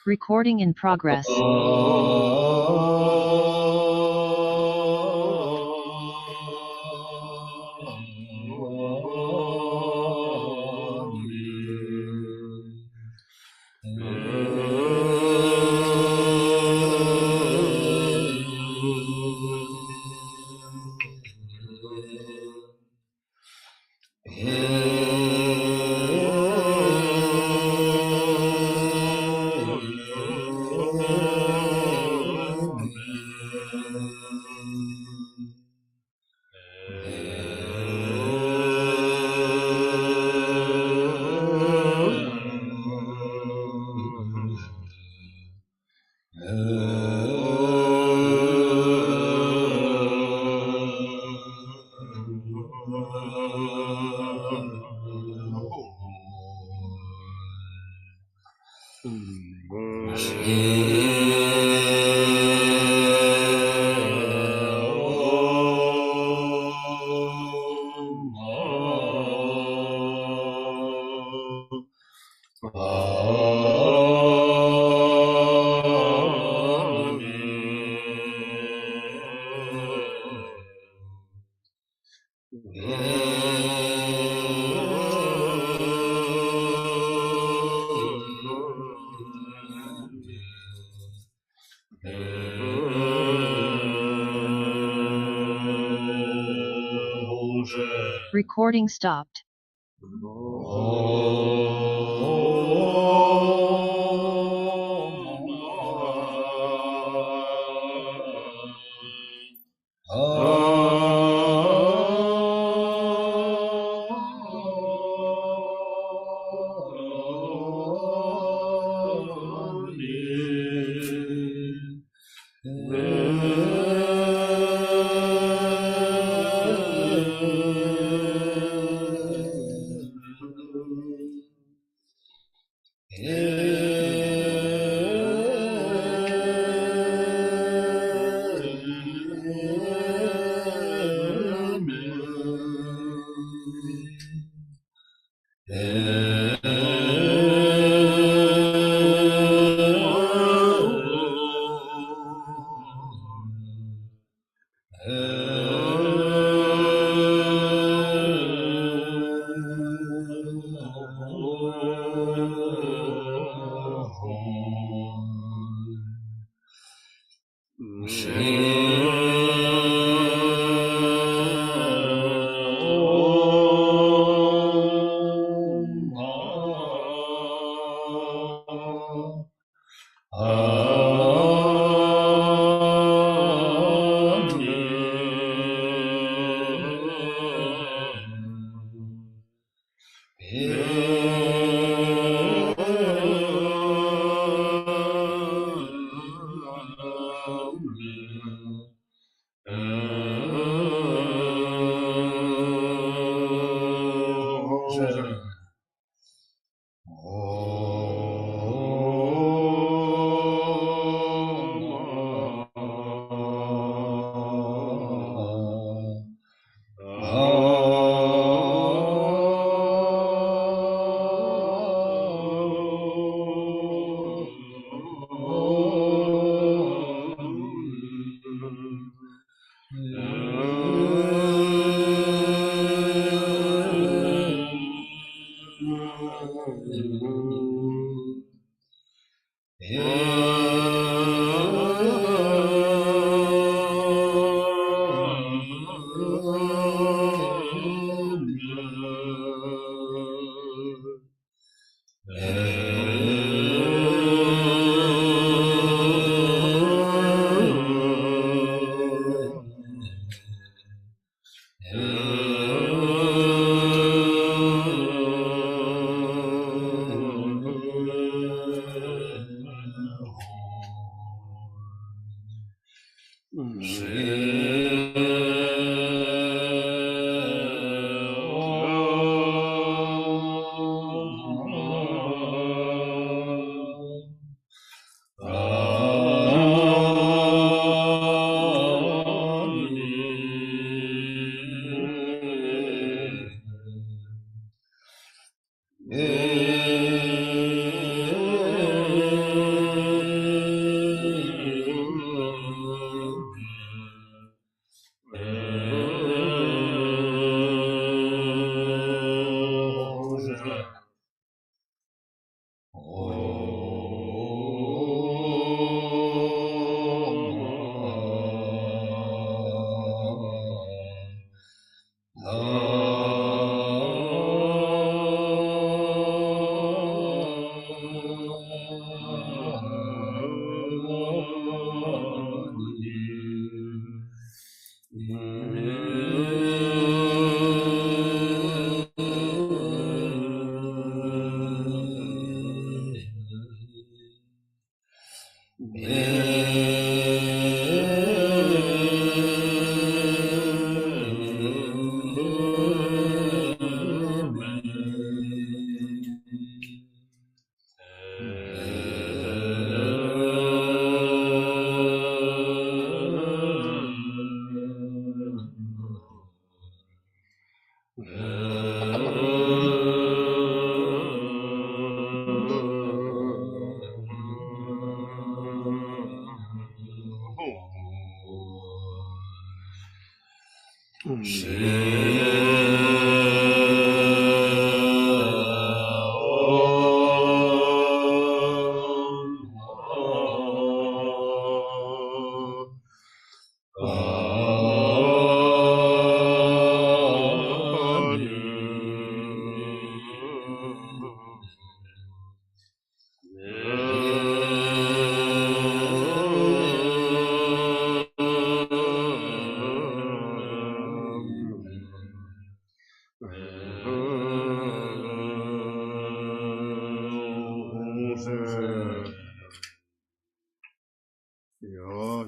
Recording in progress. Recording stopped.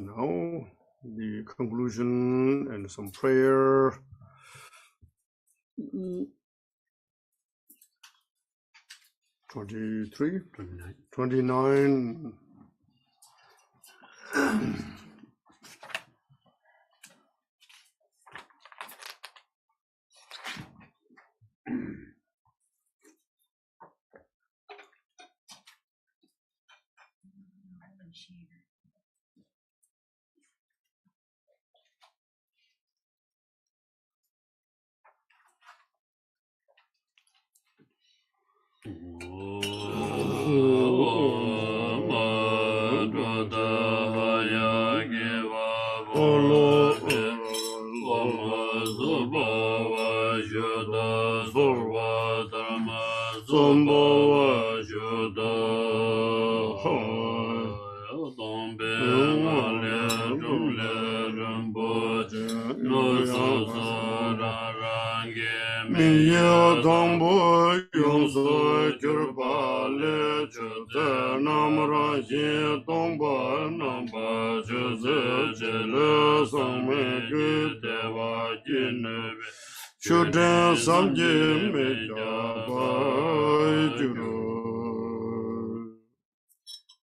Now the conclusion and some prayer. 23, 29.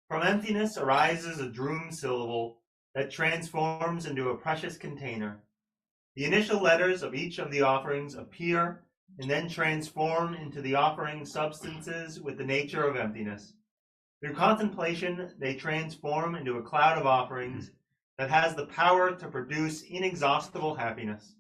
From emptiness arises a drum syllable that transforms into a precious container. The initial letters of each of the offerings appear and then transform into the offering substances with the nature of emptiness. Through contemplation, they transform into a cloud of offerings that has the power to produce inexhaustible happiness.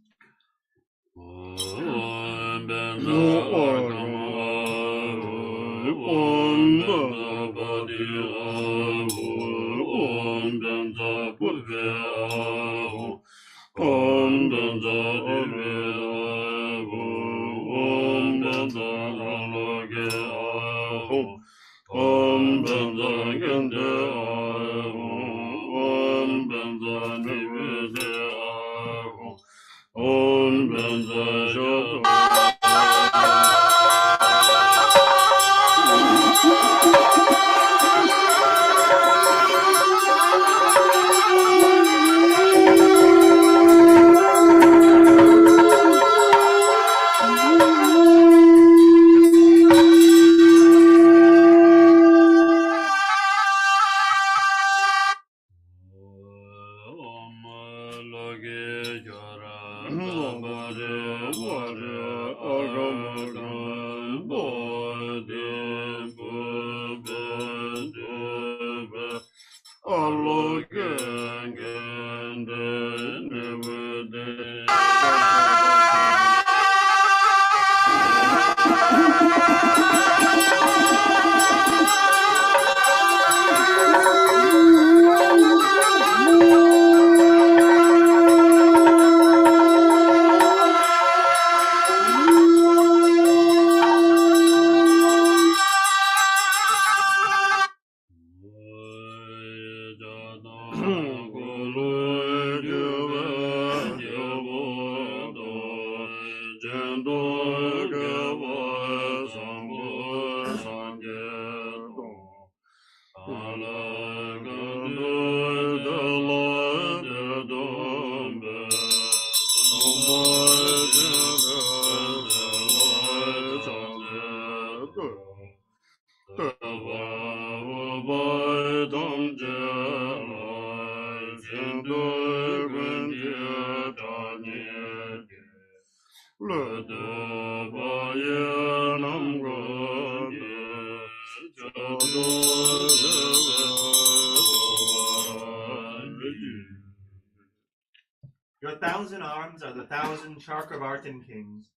Your 1,000 arms are the 1,000 Chakravartin kings.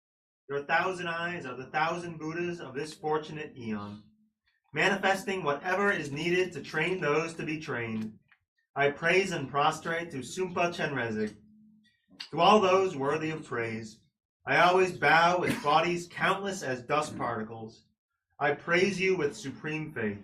Your 1,000 eyes are the 1,000 Buddhas of this fortunate eon, manifesting whatever is needed to train those to be trained. I praise and prostrate to Sumpa Chenrezig. To all those worthy of praise, I always bow with bodies countless as dust particles. I praise you with supreme faith.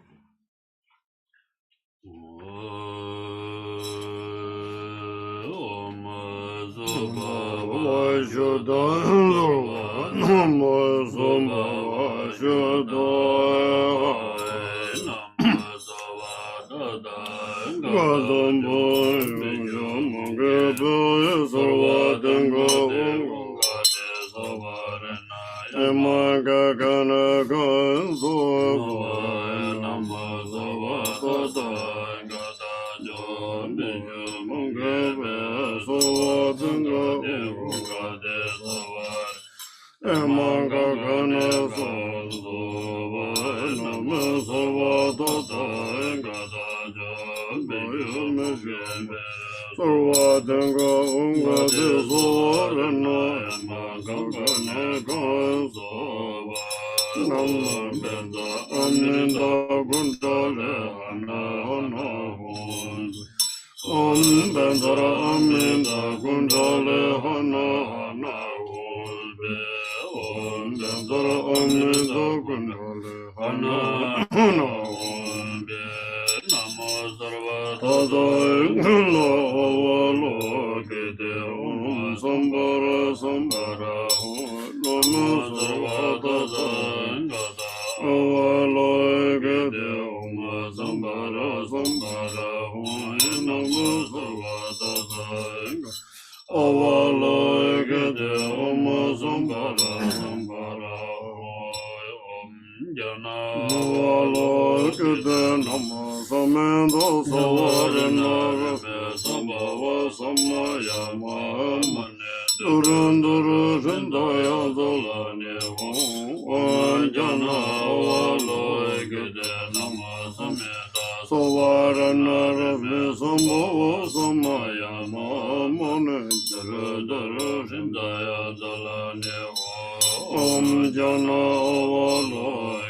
Om Jana Avalo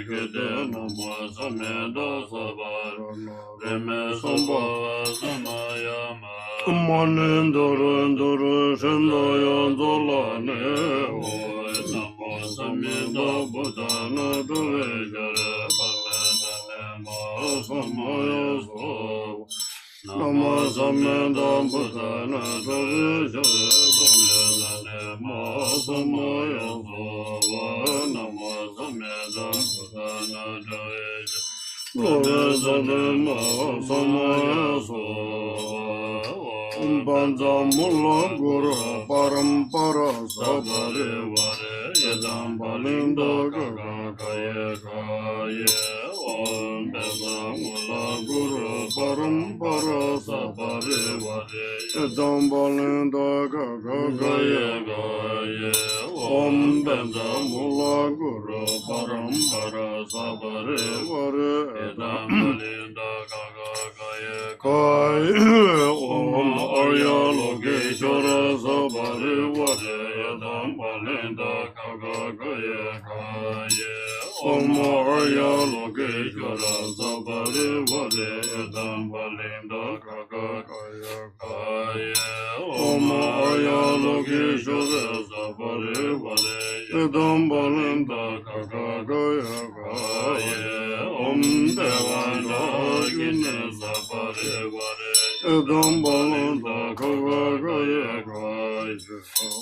Gede Nama Sameda Sabar Reme Samba Samayama Manendoro Shendaya Dolane Nama Sameda Budana Duvegare Pavedane Samaya So Nama Sameda Budana Duvegare Pavedane Samaya So Nama Sameda Budana Duvegare Samaya So Banza Mulla Guru Parampara Sabare Vare Yadam Balinda Gaga Kaya Kaya Om Beza Mulla Guru Parampara Sabare Vare Yadam Balinda Gaga Kaya Kaya Om Beza Mulla Guru Parampara Sabare Vare Yadam Balinda Gaga Kaya Kaya Om Arya Lokeshwara Sabare Vare Yadam Balinda Kaga Kaya Kaya Om Arya Lokeshwara Sabare Vare Yadam Balinda Kaga Kaya Kaya Om Arya Lokeshwara Sabare Vare Yadam Balinda Kaga Kaya Kaya Om Devana Gine Sabare Vare Yadam Balinda Kaga Kaya Kaya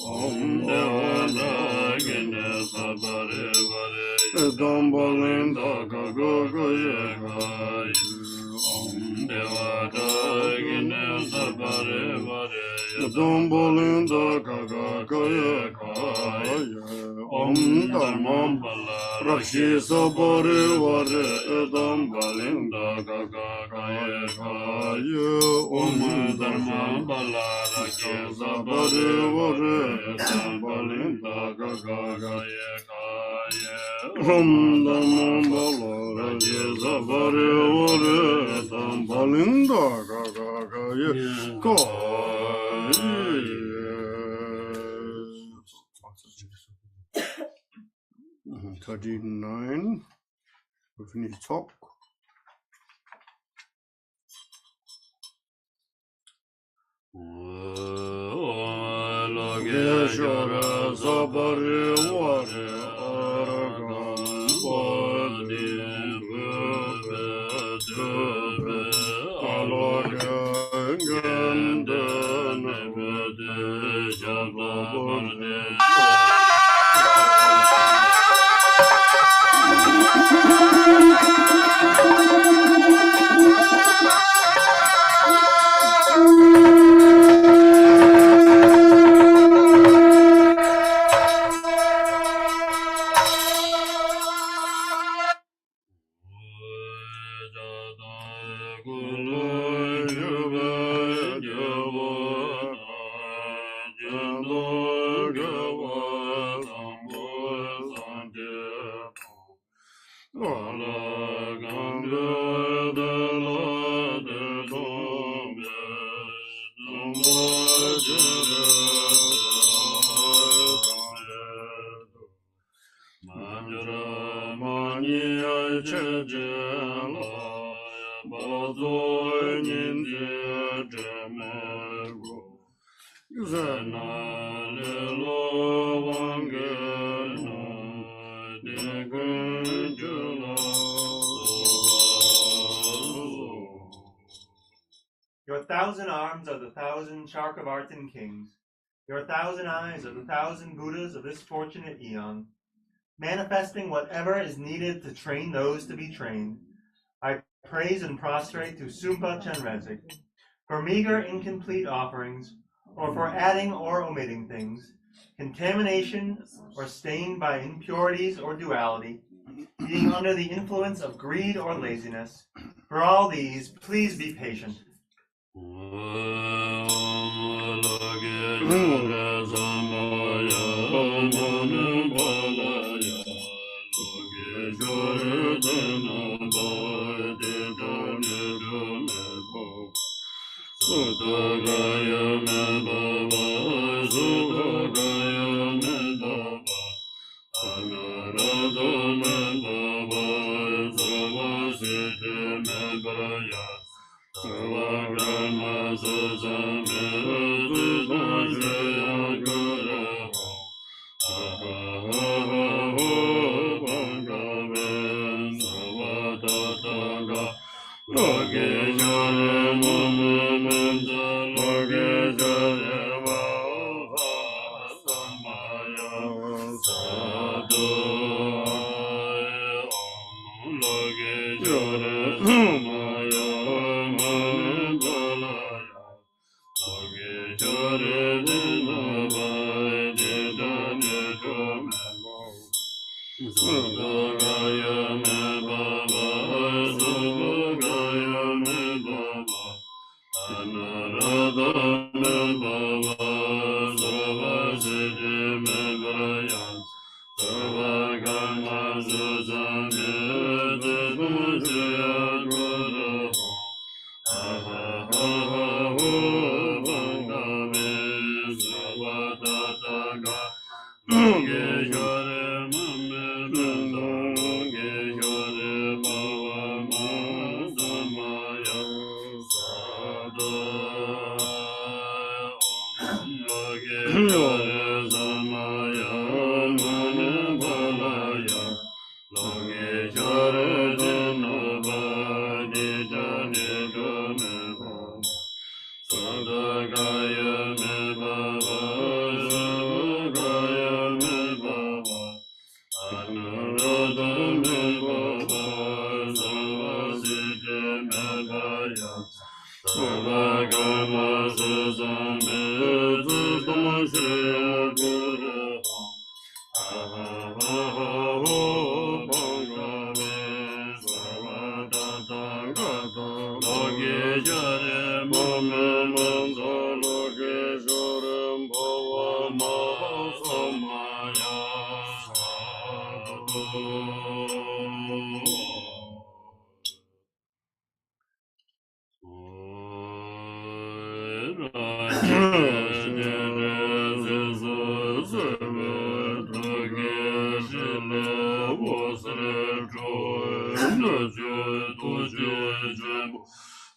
Om Devana Gine Sabare Vare Yadam Balinda Kaga Kaya Kaya Om Devana Gine Sabare Vare Yadam Balinda Kaga Kaya Kaya Om Dharma Rakshi Sabare Vare Yadam Balinda Kaga Kaya Kaya Om Dharma Rakshi Sabare Vare Yadam Balinda Kaga Kaya Kaya Om Dharma Rakshi Sabare Vare Yadam Balinda Kaga Kaya Kaya 39. We finish talk. Logeshwara Sabare Vare Aragam Bodhi Bhave Aloga Ganda Navade Shababane Your 1,000 arms are the 1,000 Charkavartin kings. Your 1,000 eyes are the 1,000 Buddhas of this fortunate eon, manifesting whatever is needed to train those to be trained. I praise and prostrate to Sumpa Chenrezig for meager, incomplete offerings, or for adding or omitting things, contamination or stained by impurities or duality, being under the influence of greed or laziness. For all these, please be patient.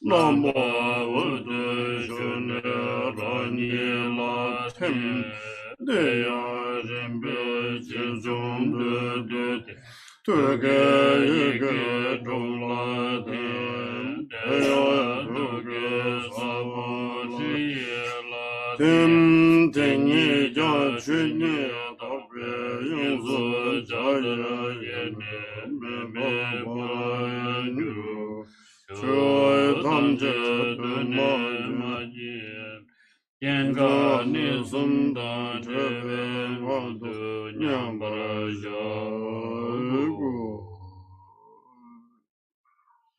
Lama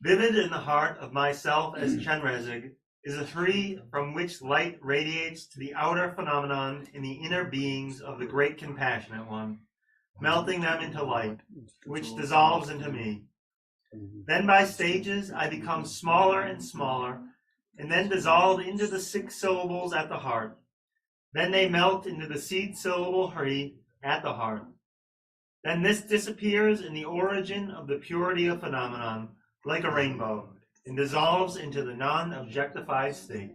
Vivid in the heart of myself as Chenrezig is a tree from which light radiates to the outer phenomenon in the inner beings of the Great Compassionate One, melting them into light, which dissolves into me. Then by stages I become smaller and smaller, and then dissolve into the 6 syllables at the heart. Then they melt into the seed syllable Hari at the heart. Then this disappears in the origin of the purity of phenomenon, like a rainbow, and dissolves into the non-objectified state.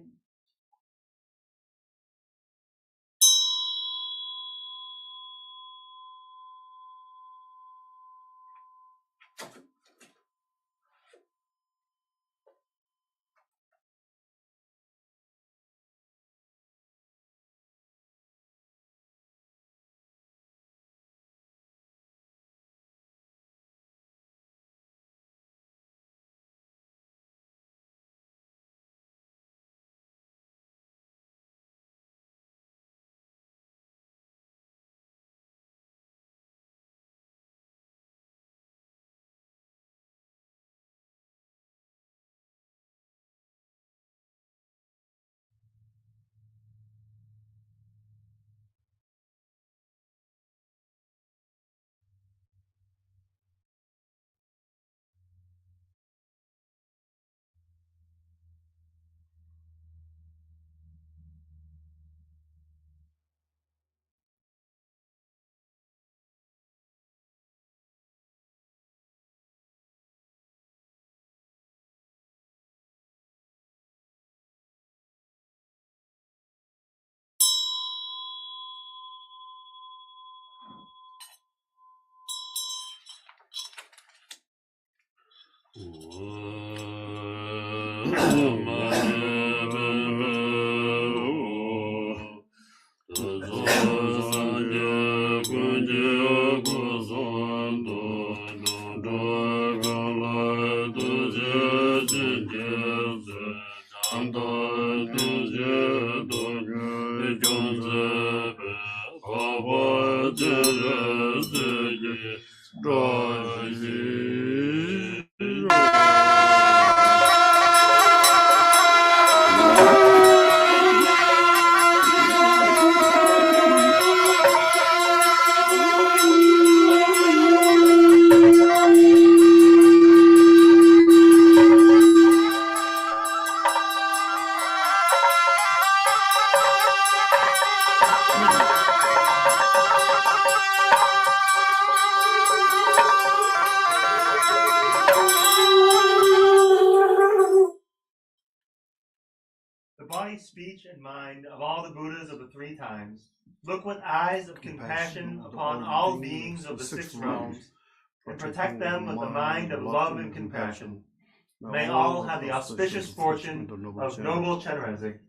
The body, speech, and mind of all the Buddhas of the three times look with eyes of compassion upon all beings of the six realms and protect them with the mind of love and compassion. May all have the auspicious fortune of noble Chenrezig.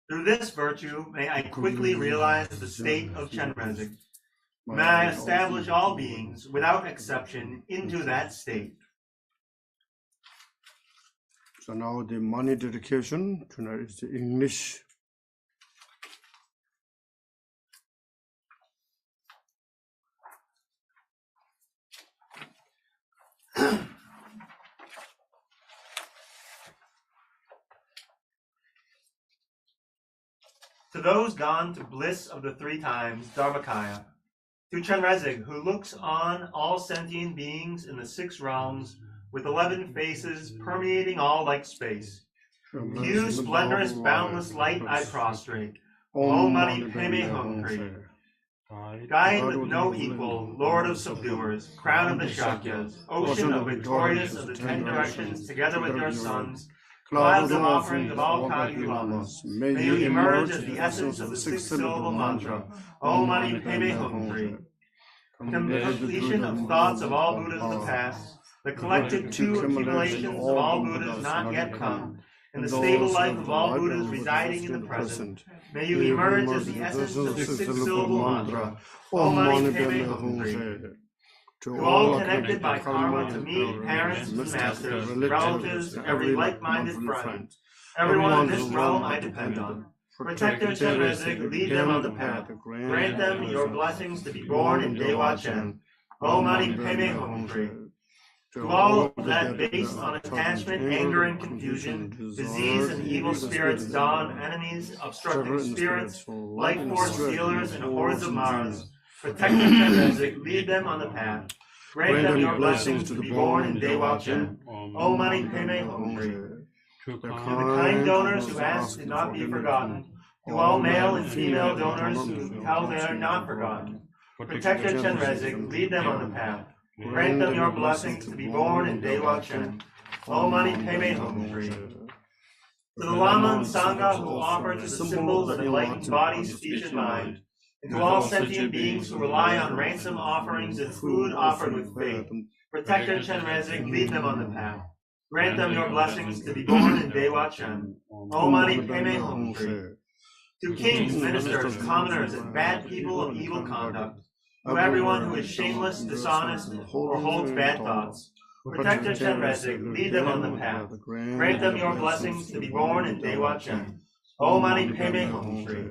Through this virtue, may I quickly realize the state of Chenrezig. May I establish all beings, without exception, into that state. So now the money dedication, tonight is the English. To those gone to bliss of the three times, Dharmakaya, to Chenrezig, who looks on all sentient beings in the six realms with 11 faces permeating all like space. To you, splendorous, boundless light, I prostrate. Om Mani Padme Hum Pri. Guide with no equal, Lord of subduers, crown of the Shakyas, ocean of victorious of the 10 directions, together with your sons, clouds of offerings of all Kagyu Lamas, may you emerge as the essence of the six-syllable mantra, Om Mani Padme Hum Pri. Completion of thoughts of all Buddhas of the past, the collected two accumulations of all Buddhas not yet come, and the stable life of all Buddhas residing in the present. May you emerge as the essence of the six-syllable mantra, Om Mani Padme Hum Pri. To all connected by karma, to me, parents, masters, relatives, every like-minded friend, everyone in this realm I depend on. Protect their Chenrezig, lead them on the path. Grant them your blessings to be born in Dewa Chen. Om Mani Padme Hum Pri. To all that based on attachment, anger, and confusion, disease and evil spirits dawn, enemies, obstructing spirits, life force stealers, and hordes of Maras, protect their Chenrezig, lead them on the path. Grant them your blessings to be born in Dewa Chen. Om Mani Padme Hum Pri. To the kind donors who ask to not be forgotten, to all male and female donors who tell they are not forgotten, protect their Chenrezig, lead them on the path. Grant them your blessings to be born in Dewa Chen. Om Mani Padme Hum Pri. To the Lama and Sangha who offer to the symbols of enlightened body, speech, and mind, and to all sentient beings who rely on ransom offerings and food offered with faith, protect their Chenrezig, lead them on the path. Grant them your blessings to be born in Dewa Chen. Om Mani Padme Hum Pri. To kings, ministers, commoners, and bad people of evil conduct, to everyone who is shameless, dishonest, or holds bad thoughts, protect their Chenrezig, lead them on the path. Grant them your blessings to be born in Dewa Chen. Om Mani Padme Hum Pri.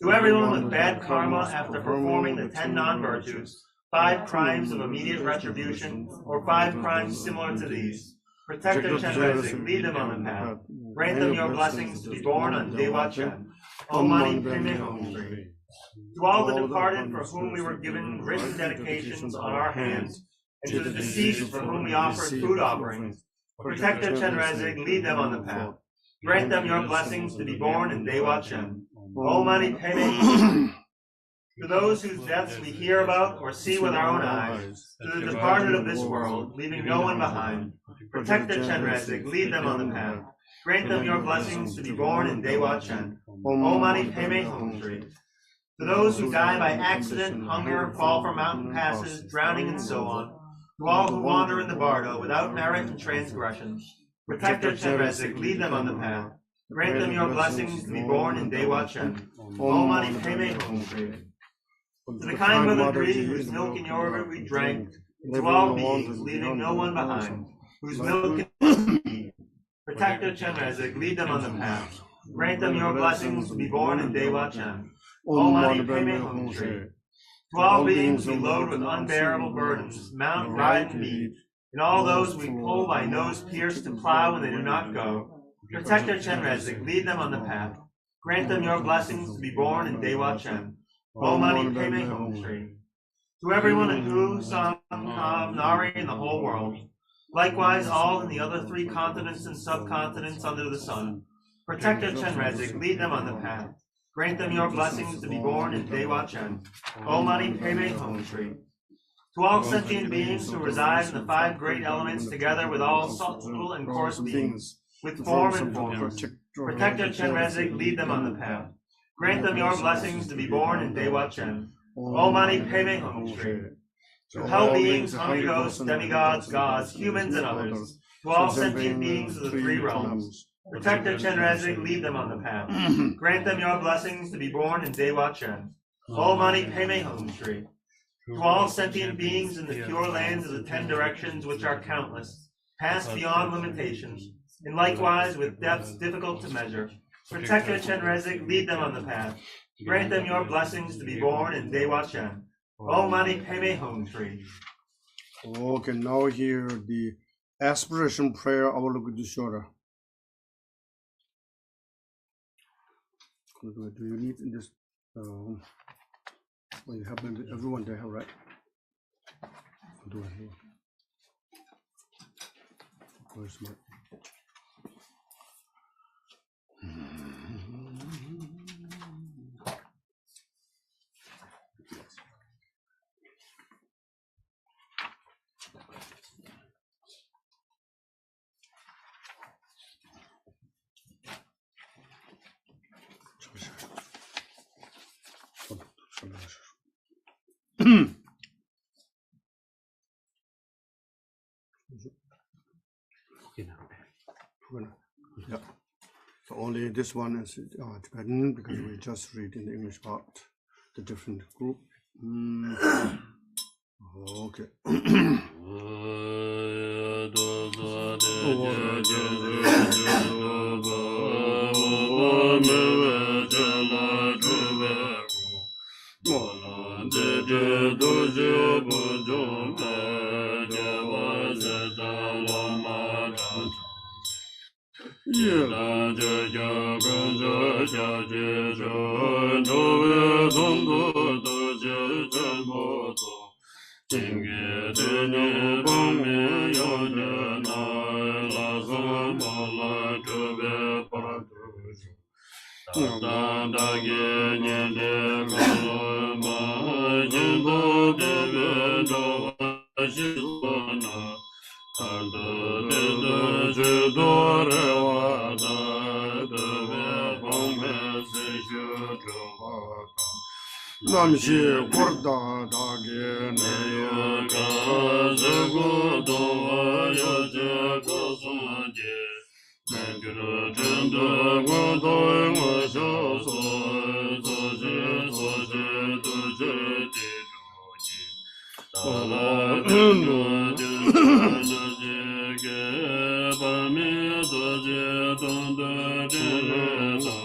To everyone with bad karma after performing the 10 non-virtues, 5 crimes of immediate retribution, or 5 crimes similar to these, protect their Chenrezig, lead them on the path. Grant them your blessings to be born on Dewa Chen. Om Mani Padme Hum Pri. To all the departed for whom we were given written dedications on our hands, and to the deceased for whom we offered food offerings, protect their Chenrezig, lead them on the path. Grant them your blessings to be born in Dewa Chen. Om Mani Padme Hum Pri. To those whose deaths we hear about or see with our own eyes, to the departed of this world, leaving no one behind, protect their Chenrezig, lead them on the path. Grant them your blessings to be born in Dewa Chen. Om Mani Padme Hum Pri. For those who die by accident, hunger, fall from mountain passes, drowning, and so on. To all who wander in the bardo without merit and transgression. Protector Chenrezig, lead them on the path. Grant them your blessings to be born in Dewa Chen. Om Mani Padme Hum. To the kind mother tree, whose milk and yogurt we drank, and to all beings, leaving no one behind, whose milk and tea. Protector Chenrezig, lead them on the path. Grant them your blessings to be born in Dewa Chen. Om Mani Padme Hum. To all beings we load with unbearable burdens, mount, ride, and meet, and all those we pull by nose pierced to plow when they do not go. Protector Chenrezig, lead them on the path. Grant them your blessings to be born in Dewa Chen. Om Mani Padme Hum. To everyone in Hu, Sam, Kam, Nari, and the whole world. Likewise, all in the other 3 continents and subcontinents under the sun. Protector Chenrezig, lead them on the path. Grant them your blessings to be born in Dewa Chen. Om Mani Padme Hum. To all sentient beings who reside in the 5 great elements together with all subtle and coarse beings, with form and formless. Protector Chenrezig, lead them on the path. Grant them your blessings to be born in Dewa Chen. Om Mani Padme Hum. To hell beings, hungry ghosts, demigods, gods, humans, and others. To all sentient beings of the 3 realms. Protector Chenrezig, lead them on the path. Grant them your blessings to be born in Dewa Chen. Om Mani Padme Hum. To all sentient beings in the pure lands of the 10 directions, which are countless, past beyond limitations, and likewise with depths difficult to measure. Protector Chenrezig, lead them on the path. Grant them your blessings to be born in Dewa Chen. Om Mani Padme Hum. Okay, now hear the aspiration prayer Avalokiteshvara. Do you need this? Well, you have everyone they have, right? Do it here. Where's my? Yeah. So only this one is Tibetan because we just read in the English part the different group. Okay. Namshi Kurda Dage Neyoga Zago Doa Yaja Kosanje Mekura Jenda Godoy Mashaso Soje Soje Doje Tidoji Tala Endo Doje Ge Bami Doje Donda Direta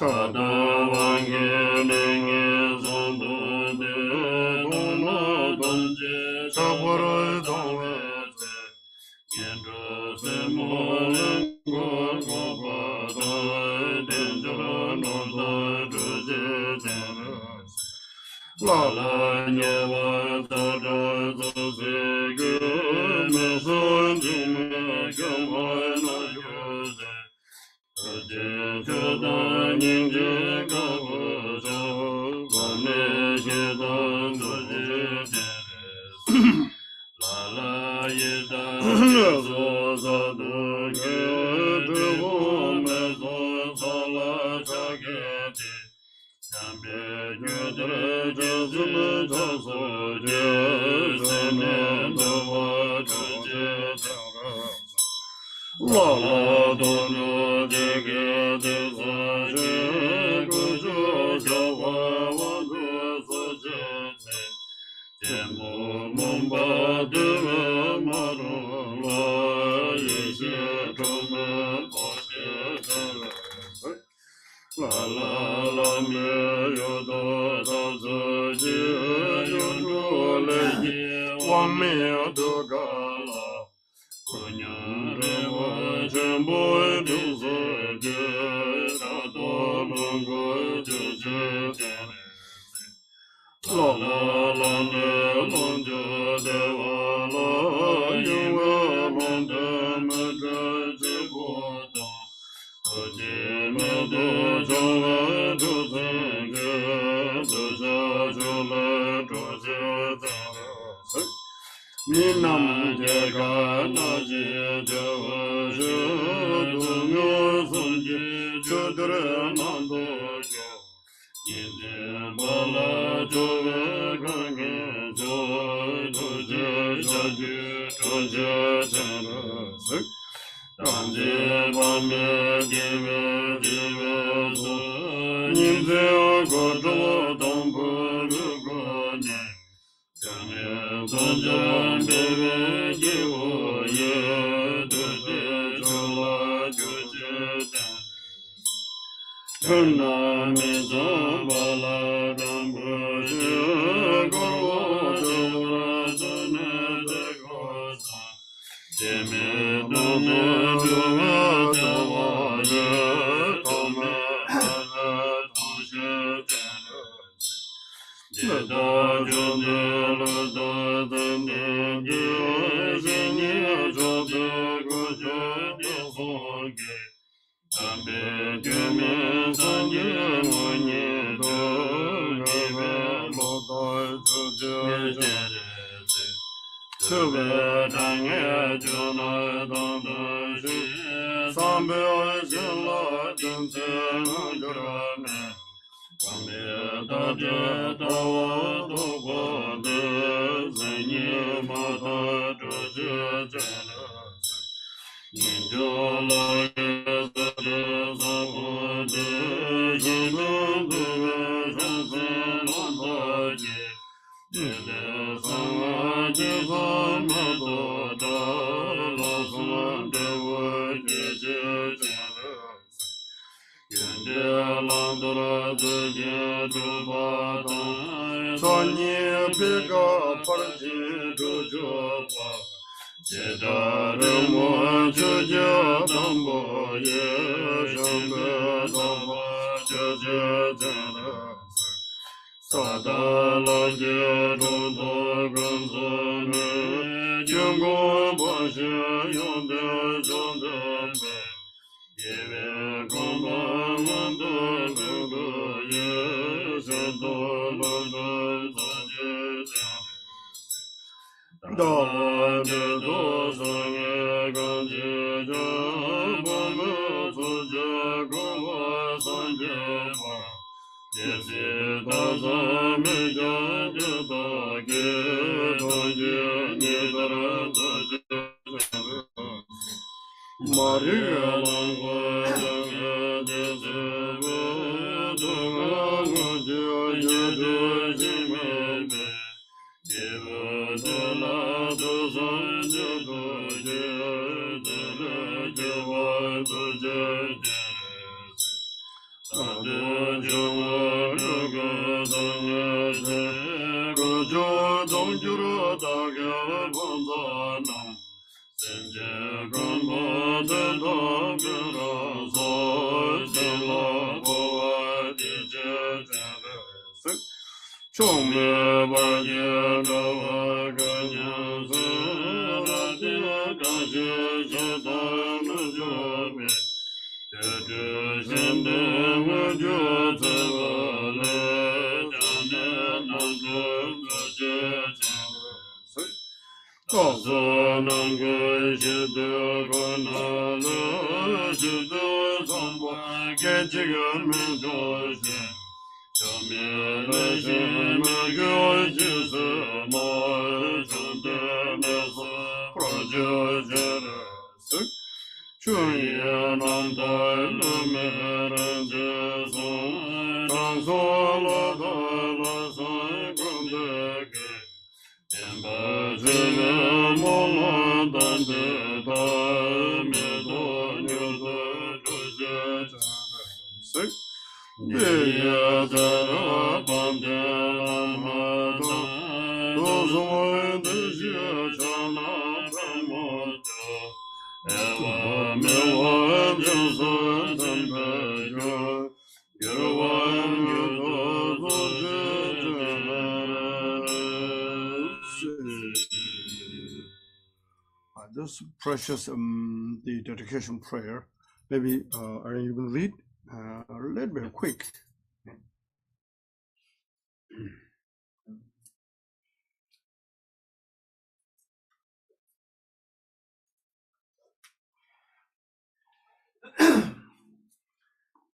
Sada This precious the dedication prayer, maybe I even read a little bit quick.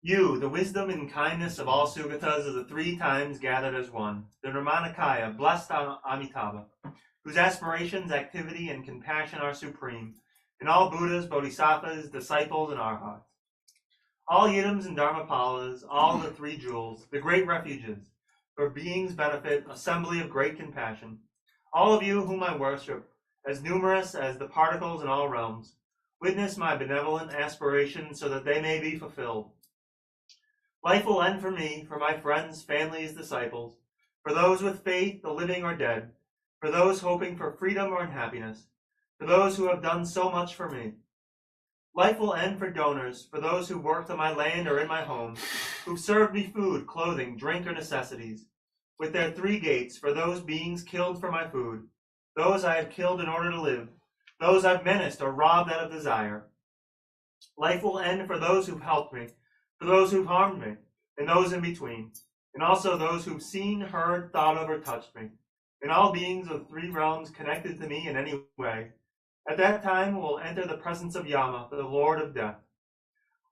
You, the wisdom and kindness of all Sugatas, are the 3 times gathered as one, the Nirmanakaya, blessed Amitabha, whose aspirations, activity, and compassion are supreme, and all Buddhas, Bodhisattvas, disciples, and Arhats. All Yidams and Dharmapalas, all the 3 jewels, the great refuges, for beings' benefit, assembly of great compassion, all of you whom I worship, as numerous as the particles in all realms, witness my benevolent aspirations so that they may be fulfilled. Life will end for me, for my friends, families, disciples, for those with faith, the living or dead, for those hoping for freedom or happiness, for those who have done so much for me. Life will end for donors, for those who worked on my land or in my home, who've served me food, clothing, drink, or necessities, with their 3 gates, for those beings killed for my food, those I have killed in order to live, those I've menaced or robbed out of desire. Life will end for those who've helped me, for those who've harmed me, and those in between, and also those who've seen, heard, thought of, or touched me, and all beings of 3 realms connected to me in any way. At that time we'll enter the presence of Yama, the Lord of Death.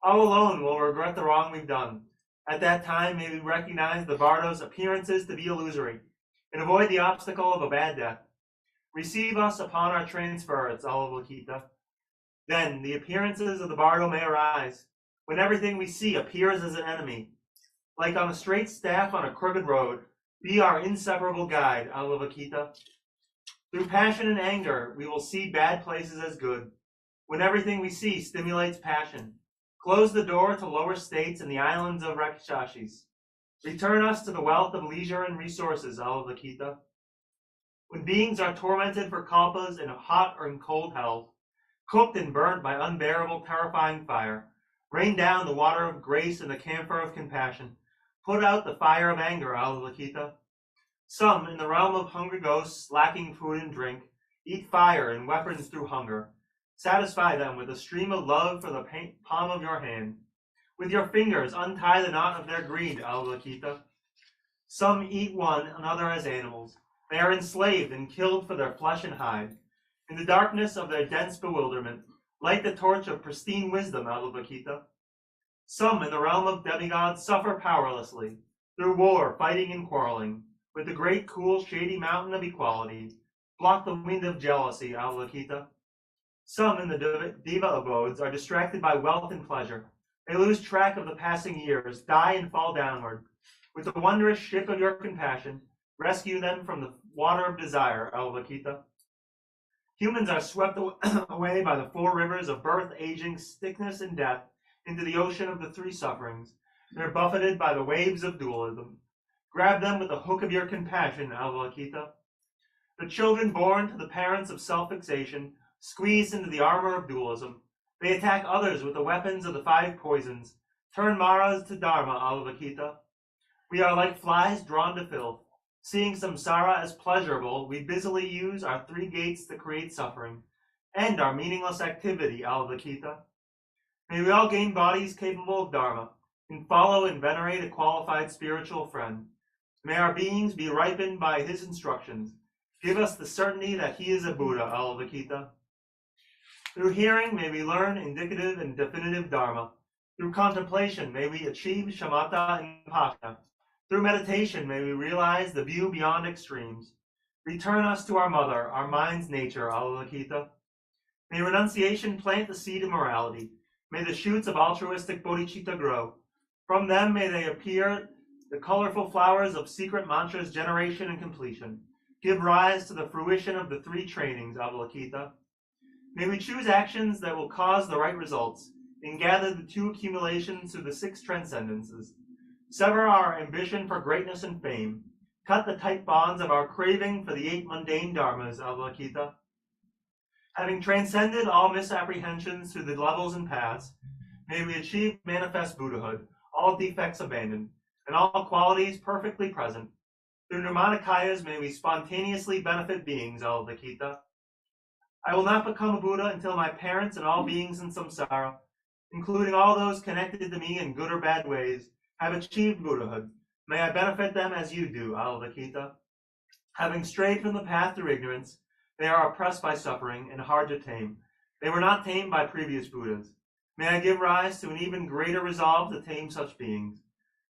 All alone will regret the wrong we've done. At that time may we recognize the Bardo's appearances to be illusory, and avoid the obstacle of a bad death. Receive us upon our transference, Avalokita. Then the appearances of the Bardo may arise, when everything we see appears as an enemy. Like on a straight staff on a crooked road, be our inseparable guide, Avalokita. Through passion and anger, we will see bad places as good. When everything we see stimulates passion, close the door to lower states and the islands of Rakshashis. Return us to the wealth of leisure and resources, Avalokita. When beings are tormented for kalpas in a hot or in cold hell, cooked and burnt by unbearable, terrifying fire, rain down the water of grace and the camphor of compassion. Put out the fire of anger, Avalokita. Some, in the realm of hungry ghosts, lacking food and drink, eat fire and weapons through hunger. Satisfy them with a stream of love for the palm of your hand. With your fingers, untie the knot of their greed, Avalokita. Some eat one another as animals. They are enslaved and killed for their flesh and hide. In the darkness of their dense bewilderment, light the torch of pristine wisdom, Avalokita. Some in the realm of demigods suffer powerlessly, through war, fighting, and quarreling, with the great, cool, shady mountain of equality. Block the wind of jealousy, Avalokita. Some in the diva abodes are distracted by wealth and pleasure. They lose track of the passing years, die and fall downward. With the wondrous ship of your compassion, rescue them from the water of desire, Avalokita. Humans are swept away by the 4 rivers of birth, aging, sickness, and death into the ocean of the 3 sufferings. They're buffeted by the waves of dualism. Grab them with the hook of your compassion, Avalokita. The children born to the parents of self-fixation, squeezed into the armor of dualism, they attack others with the weapons of the 5 poisons, turn Maras to Dharma, Avalokita. We are like flies drawn to filth. Seeing samsara as pleasurable, we busily use our 3 gates to create suffering, end our meaningless activity, Avalokita. May we all gain bodies capable of Dharma, and follow and venerate a qualified spiritual friend. May our beings be ripened by his instructions. Give us the certainty that he is a Buddha, Avalokita. Through hearing, may we learn indicative and definitive Dharma. Through contemplation, may we achieve shamatha and vipassana. Through meditation, may we realize the view beyond extremes. Return us to our mother, our mind's nature, Avalokita. May renunciation plant the seed of morality. May the shoots of altruistic bodhicitta grow. From them may they appear the colorful flowers of secret mantras, generation and completion. Give rise to the fruition of the 3 trainings, Avalokita. May we choose actions that will cause the right results, and gather the 2 accumulations through the 6 transcendences. Sever our ambition for greatness and fame. Cut the tight bonds of our craving for the 8 mundane dharmas, Avalokita. Having transcended all misapprehensions through the levels and paths, may we achieve manifest Buddhahood, all defects abandoned, and all qualities perfectly present. Through Nirmanakayas, may we spontaneously benefit beings, Avalokita. I will not become a Buddha until my parents and all beings in samsara, including all those connected to me in good or bad ways, have achieved Buddhahood. May I benefit them as you do, Avalokita. Having strayed from the path through ignorance, they are oppressed by suffering and hard to tame. They were not tamed by previous Buddhas. May I give rise to an even greater resolve to tame such beings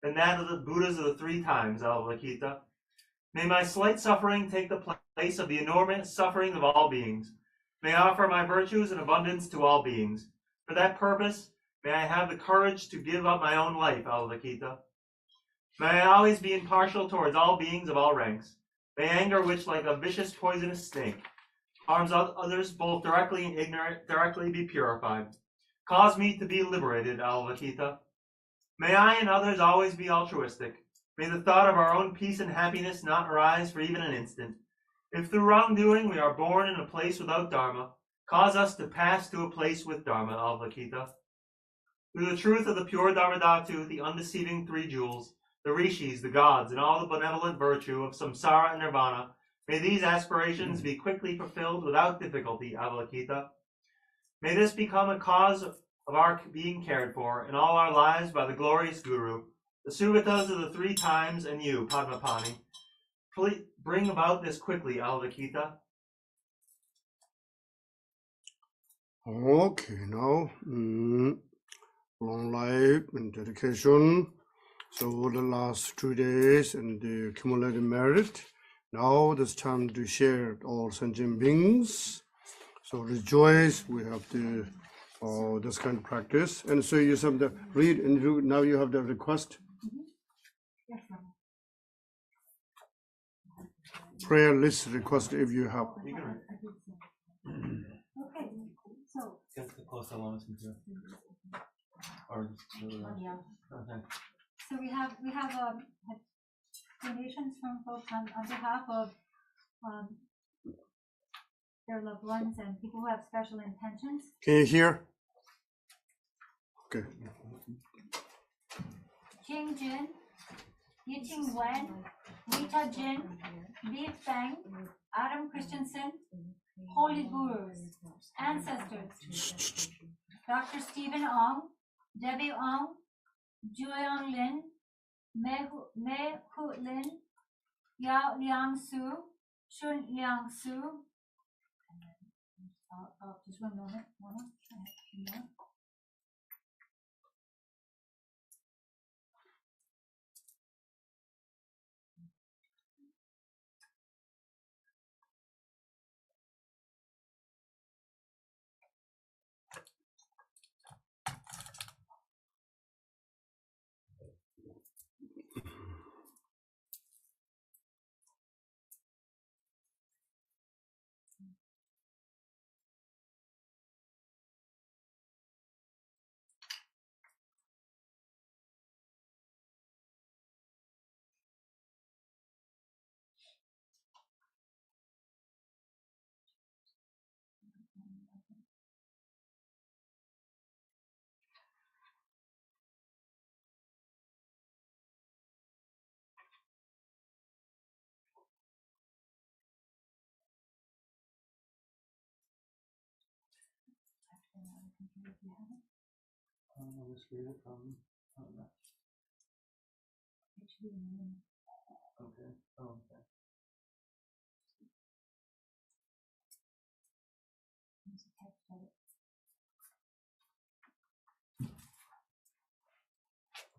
than that of the Buddhas of the 3 times, Avalokita. May my slight suffering take the place of the enormous suffering of all beings. May I offer my virtues in abundance to all beings. For that purpose, may I have the courage to give up my own life, Avalokita. May I always be impartial towards all beings of all ranks. May anger, which like a vicious poisonous snake harms others both directly and indirectly, be purified. Cause me to be liberated, Avalokita. May I and others always be altruistic. May the thought of our own peace and happiness not arise for even an instant. If through wrongdoing we are born in a place without Dharma, cause us to pass to a place with Dharma, Avalokita. Through the truth of the pure Dharmadhatu, the undeceiving 3 jewels, the rishis, the gods, and all the benevolent virtue of samsara and nirvana, may these aspirations be quickly fulfilled without difficulty, Avalokita. May this become a cause of our being cared for in all our lives by the glorious Guru, the Sugatas of the 3 times, and you, Padmapani. Please bring about this quickly, Avalokita. Okay, now, long life and dedication. So the last 2 days and the accumulated merit. Now it's time to share all sentient beings. So rejoice, we have the this kind of practice. And so you have the read and now you have the request. Prayer list request if you have. Okay, so so we have donations from folks on behalf of their loved ones and people who have special intentions. Can you hear? Okay. King Jin, Yiting Wen, Rita Jin, Li Feng, Adam Christensen, Holy Gurus, ancestors, Dr. Stephen Ong, Debbie Ong, Julian Lin, Mei Hu Lin, Yao Liang Su, Shun Liang Su. Just one moment. I'll just read it from. Okay. Oh, okay.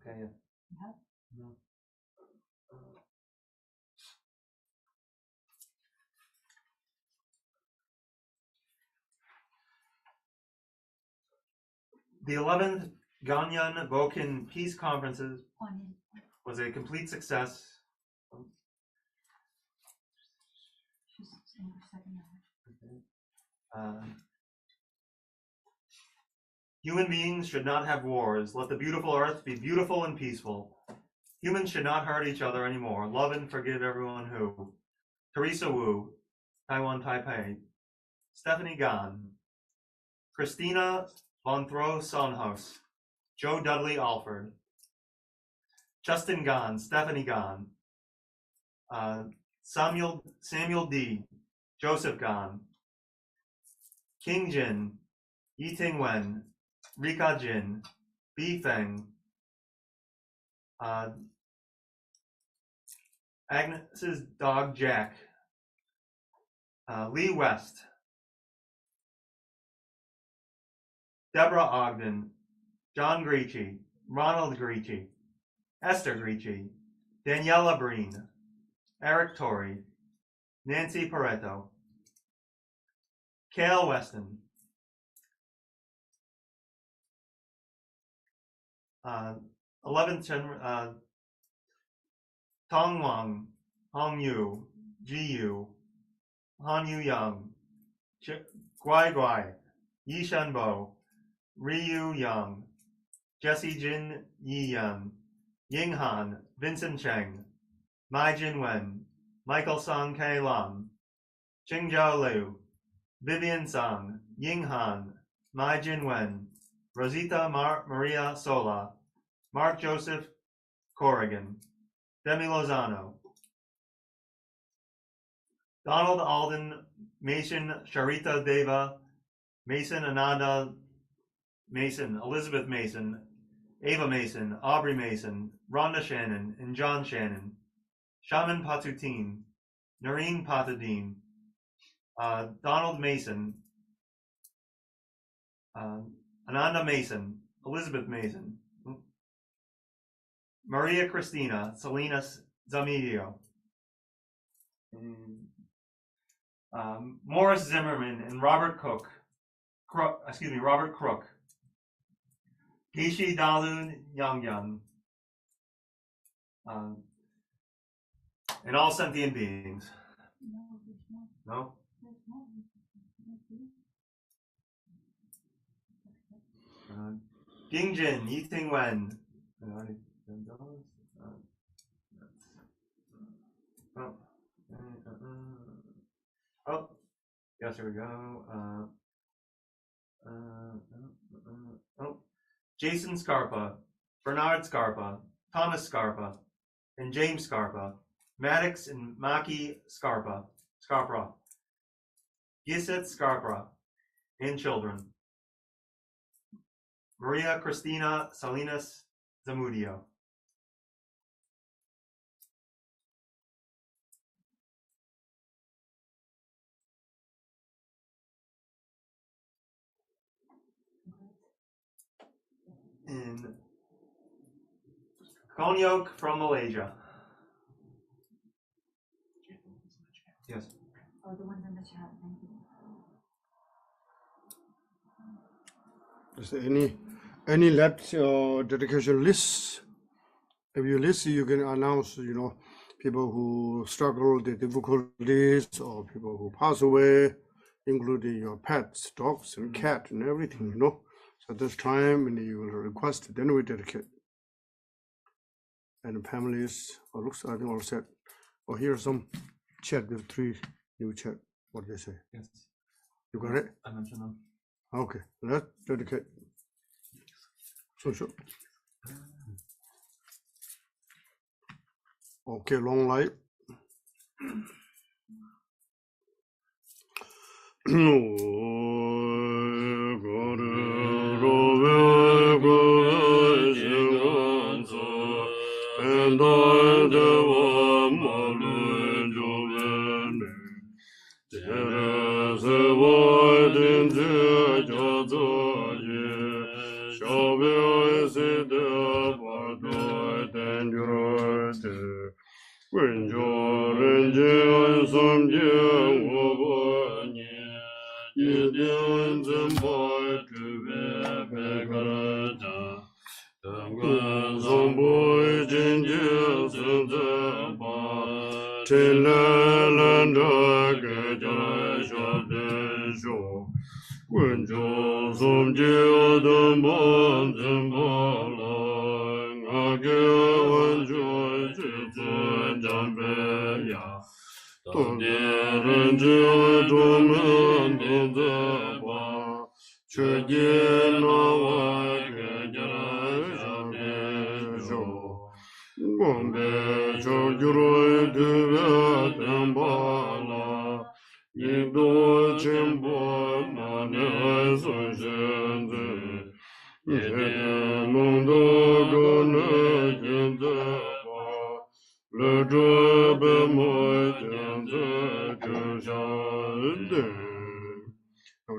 Okay, yeah. No. The 11th Ganyan Bokin Peace Conferences was a complete success. Human beings should not have wars. Let the beautiful earth be beautiful and peaceful. Humans should not hurt each other anymore. Love and forgive everyone who. Teresa Wu, Taiwan, Taipei. Stephanie Gan. Christina Von Thro Sonhaus. Joe Dudley Alford. Justin Gan, Stephanie Gan. Samuel D. Joseph Gan. King Jin. Yiting Wen. Rika Jin. Bi Feng. Agnes's dog Jack. Lee West. Deborah Ogden. John Griechi. Ronald Griechi. Esther Griechi. Daniela Breen. Eric Torrey. Nancy Pareto. Cale Weston. 11th Tong Wang, Hong Yu, Ji Yu, Han Yu Yang, Guai Guai, Yi Shenbo, Ryu Yang, Jesse Jin Yi Yan, Ying Han, Vincent Cheng, Mai Jin Wen, Michael Song K Lam, Ching Zhao Liu, Vivian Sang, Ying Han, Mai Jin Wen, Rosita Maria Sola, Mark Joseph Corrigan, Demi Lozano, Donald Alden, Mason Sharita Deva, Mason Ananda Mason, Elizabeth Mason, Ava Mason, Aubrey Mason, Rhonda Shannon, and John Shannon, Shaman Patutin, Noreen Patadine, Donald Mason, Ananda Mason, Elizabeth Mason, Maria Cristina Salinas Zamidio, Morris Zimmerman and Robert Crook, Gishi Dalun Yangyang, and all sentient beings. No? Gingjin, Yiting Wen. Oh, yes, here we go. Jason Scarpa, Bernard Scarpa, Thomas Scarpa, and James Scarpa, Maddox and Maki Scarpa, Giset Scarpa, and children. Maria Cristina Salinas Zamudio. And Konyok from Malaysia. Yes. Oh, the ones in the chat. Thank you. Is there any left dedication lists? If you list, you can announce, people who struggle with the difficulties or people who pass away, including your pets, dogs and cat and everything, So this time, when you will request, then we dedicate. And the families, I think all set. Oh, here's some chat with 3 new chat. What they say? Yes. You got it? I mentioned them. Okay, let's dedicate. Sure. Okay, long life. God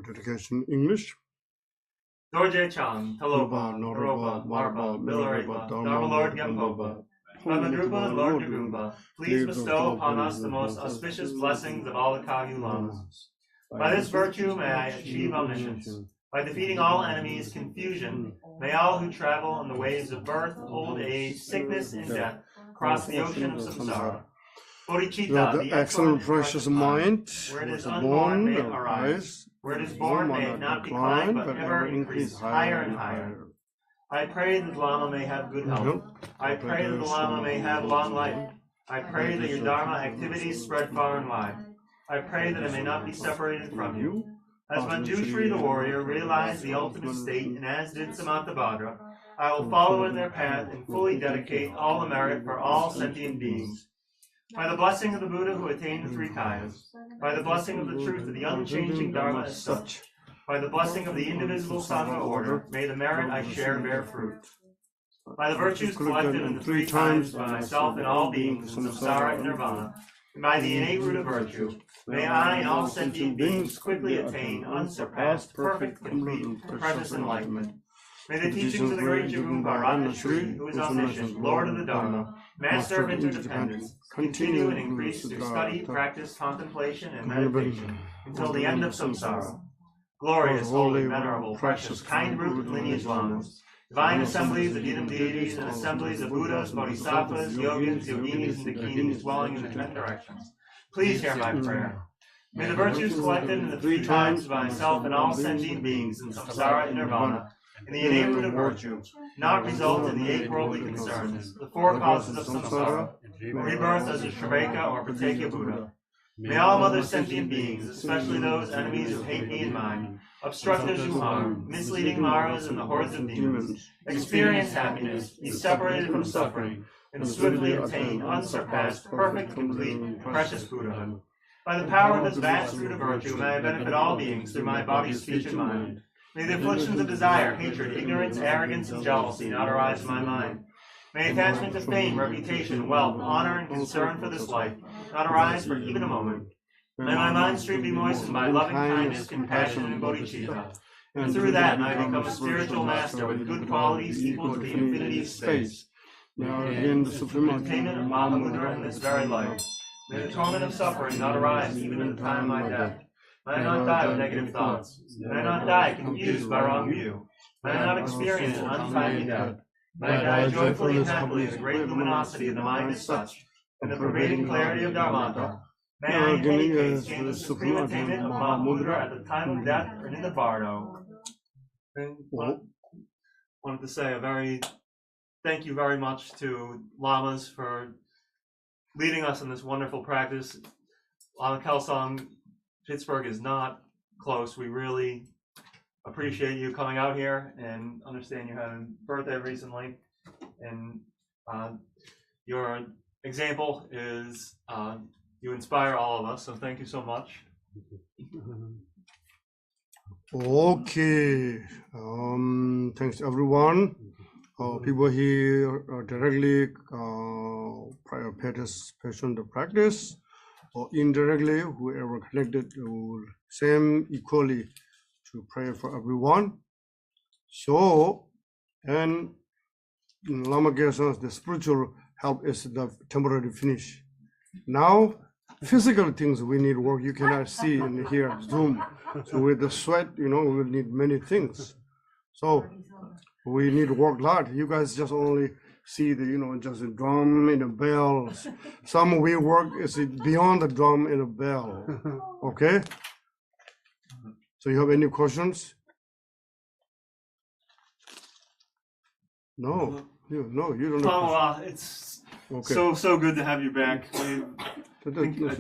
Dedication English. Dorje Chang, Talopa, Naropa, Marpa, Milarepa, Dharma Lord Gampopa, Padma and Lord Drikung, please bestow upon us the most auspicious blessings of all the Kagyu Lamas. By this virtue may I achieve omniscience. By defeating all enemies, confusion, may all who travel on the waves of birth, old age, sickness, and death cross the ocean of samsara. Bodhicitta, The excellent precious mind, where it is was unborn, may it born, arise. Where it is born, may it not decline, but ever increase higher and higher. I pray that the Lama may have good health. I pray that the Lama may have long life. I pray that your Dharma activities spread far and wide. I pray that I may not be separated from you. As Manjushri the warrior realized the ultimate state, and as did Samantabhadra, I will follow in their path and fully dedicate all the merit for all sentient beings. By the blessing of the Buddha who attained the three kayas, by the blessing of the truth of the unchanging Dharma as such, by the blessing of the indivisible Sangha order, may the merit I share bear fruit. By the virtues collected in the three times by myself and all beings in samsara and nirvana, and by the innate root of virtue, may I and all sentient beings quickly attain unsurpassed, perfect, complete, and precious enlightenment. May the teachings of the great Drikung Kagyu, who is omniscient, Lord of the Dharma, Master of interdependence, continue and increase through study, practice, contemplation, and meditation, until the end of samsara. Glorious, holy, venerable, precious, kind root lineage lamas, divine assemblies of Yidam deities and assemblies of Buddhas, Bodhisattvas, Yogins, Yoginis, and Dakinis dwelling in the 10 directions, please hear my prayer. May the virtues collected in the three times by myself and all sentient beings in samsara and nirvana, in the innate root of virtue, not result in the 8 worldly concerns, the 4 causes of samsara, rebirth as a Shriveka or Pratyeka Buddha. May all other sentient beings, especially those enemies who hate me and mine, obstructors who harm, misleading Maras and the hordes of demons, experience happiness, be separated from suffering, and swiftly attain unsurpassed, perfect, complete, and precious Buddhahood. By the power of this vast root of virtue, may I benefit all beings through my body, speech, and mind. May the afflictions of desire, hatred, ignorance, arrogance, and jealousy not arise in my mind. May attachment to fame, reputation, wealth, honor, and concern for this life not arise for even a moment. May my mind stream be moistened by loving kindness, compassion, and bodhicitta. And through that, may I become a spiritual master with good qualities equal to the infinity of space. May I gain the supreme attainment of Mahamudra in this very life. May the torment of suffering not arise even in the time of my death. May I not die with negative thoughts. May I not die confused by wrong view. May I not experience an untimely death. May I die joyfully and happily in the great luminosity of the mind as such, and the pervading clarity of Dharmata. May I in any case gain the supreme attainment of Mahamudra at the time of death and in the bardo. And wanted to say thank you very much to Lamas for leading us in this wonderful practice. Lama Kelsang, Pittsburgh is not close. We really appreciate you coming out here, and understand you had a birthday recently, and your example is you inspire all of us, so thank you so much. Okay, thanks everyone. People here directly participation in the practice, or indirectly, whoever connected will same equally to pray for everyone. So, and Lama Geshe, the spiritual help is the temporary finish. Now, physical things we need work. You cannot see and hear Zoom. So with the sweat, you know, we will need many things. So we need to work hard. You guys just only see the, you know, just a drum and a bell. Some we work is beyond the drum and a bell. Okay? So you have any questions? No, you don't know. Oh, it's Okay. so good to have you back. I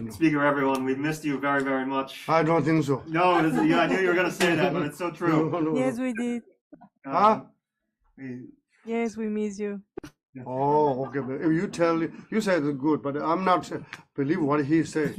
speak of everyone. We've missed you very, very much. I don't think so. No, I knew you were going to say that, but it's so true. No. Yes, we did. Huh? Yes, we miss you. Oh, okay. But if you said it's good, but I'm not believe what he said.